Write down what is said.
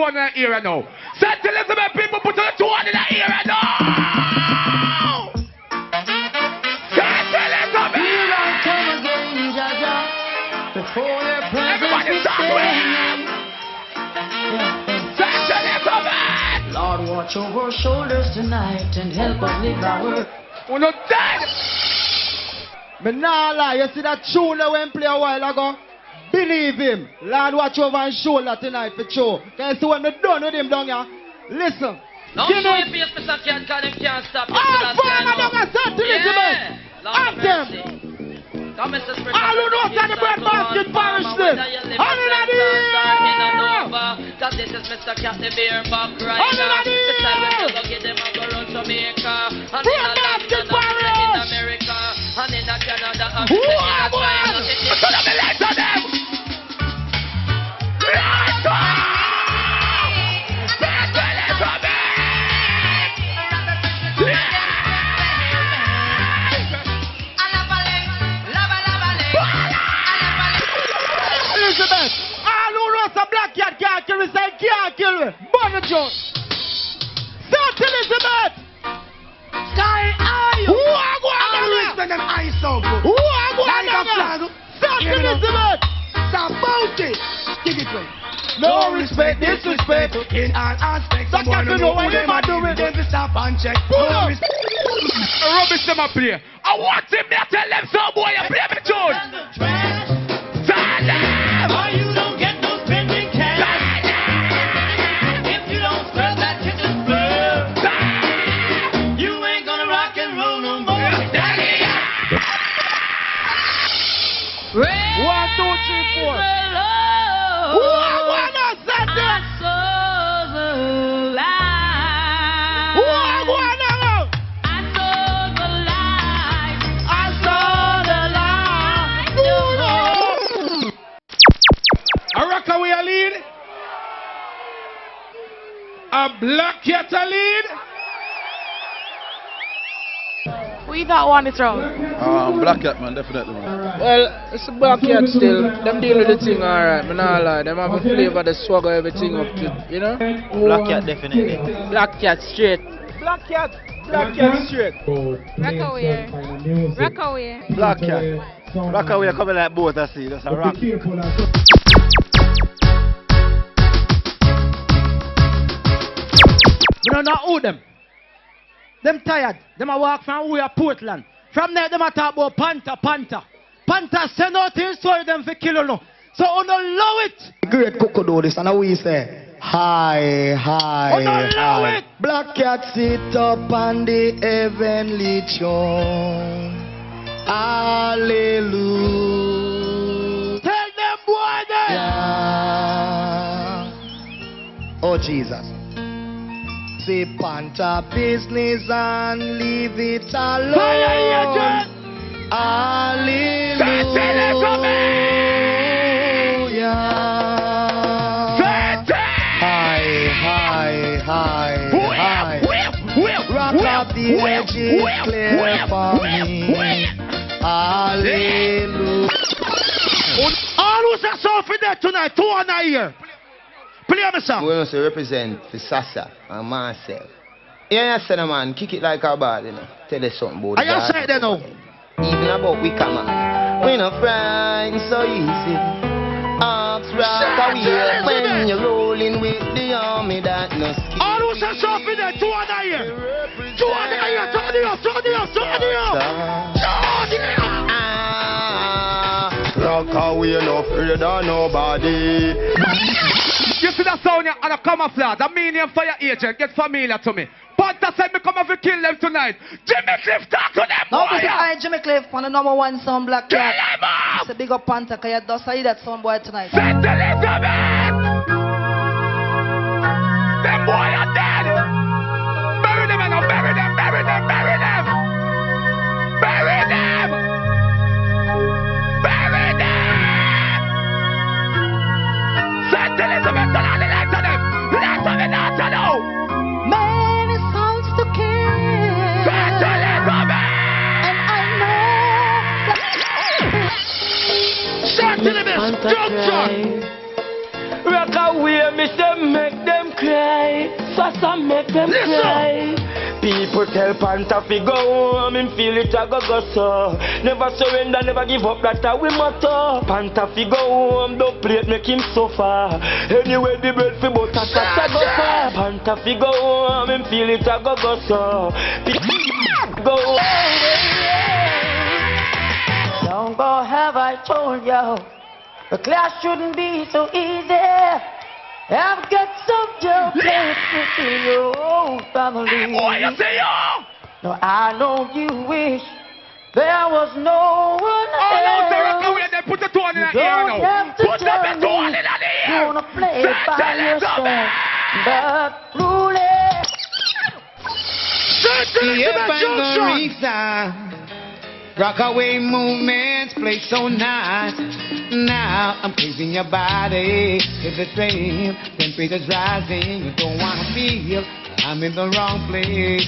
one in the area now. St. Elizabeth people put the two one in the area now. St. Elizabeth. Everybody stop with. St. Elizabeth. Lord, watch over our shoulders tonight and help us live our. We're not dead. Me nah lie, you see that tune that went play a while ago? Believe him. Lord, watch over his shoulder tonight for sure. Can you see when me done with him down here? Listen. Don't show your face, Mr. Cat, because them can't stop you. All farmer down here, St. Elizabeth. Ask them. All who know that the bread basket parish them. Hallelujah. Cause this is Mr. Cat, the beer buck rider. The time we go get them and go run Jamaica. And in London, in America. And in Canada, and in China. Turn up the lights on them. Lights on. St. Elizabeth. Elizabeth, all who knows a black cat can't kill me, say can't kill me. Bonnet Jones. St. Elizabeth. Sky eye. Who are going I on respect them eyes so good. Who are going Like a on flag. St. Elizabeth. Stop bounty. Give it way. No respect, disrespect. In all aspects. So can't you know why they might do it? Them to stop and check. Pull up. Rubbish them a play. I want him to tell them some boy you play me tune. Tell them. Why you don't get no spending cash? If you don't spread that kitchen floor, you ain't gonna rock and roll no more. 1, 2, 3, 4. Who are going on Sunday? Who are going on? A Rockaway a lead. A Black Cat a lead. Who you got won this round? Black Cat, man, definitely, man. Well, it's a Black Cat still. Them deal with the thing alright, man. Nah lie. Them have a flavor, the swagger, everything up to, you know? Black Cat, definitely. Black Cat straight. Black Cat straight. Rockaway. Rockaway. Black Cat. Rockaway coming like both, I see. That's a rock. We don't know who them. Them tired. Them a walk from way Portland. From there, them a talk about Panther. Panther send out his story them for kill you. So on allow it. Great cocoa do this and we say hi. Allow it. Black Cat sit up on the heavenly throne. Hallelujah. Tell them boy there. Yeah. Oh Jesus. Say Panther business and leave it alone. Fire agent. Hi. Rock up the edges clear for me. Hallelujah. All who's a song for that tonight, 2 on a year. Play me song. We want to represent for Sasa and myself. Yeah, you say, man, kick it like a ball, you know. Tell us something about it. I say that now. Even about we come on. We no friends so easy. Arms Rockaway when you're rolling with the army that no ski. All who's a song for that, 2 on a year. 2 on a year, turn it up. Rockaway no afraid of nobody. You see that sound here and a camouflage, a meaning fire agent, get familiar to me. Panther said me come and kill them tonight. Jimmy Cliff talk to them, No, boy. this is Jimmy Cliff on the #1 song Black Kill Cat. him up! It's a big up Panther, cause you just say that song boy tonight. St. Elizabeth! Them boy are dead! Bury them and bury them! Bury them! Bury them! St. Elizabeth, turn on the lights on them! Lights on the dance now! Many songs to kill. St. Elizabeth! And I know St. Elizabeth, jump shot! Rockaway, me say make them just a make them cry. People tell Panther fi go home, him feel it a go so. Never surrender, never give up, that a we motto. Panther fi go home, don't plate make him suffer. Anyway the bread fi butter, that a go far. Panther fi go home, him feel it a go so. Go Long ago have I told you, the class shouldn't be so easy. I've got some job places in your own family. Oh, you say yo! No, I know you wish there was no one else. Oh, no, sir, Rockaway, then put the two on in the ear now. Put the two on in the ear. You wanna play it by yourself, but truly. Rockaway movements play so nice. Now I'm craving your body. It's the same, temperature's rising. You don't wanna feel I'm in the wrong place.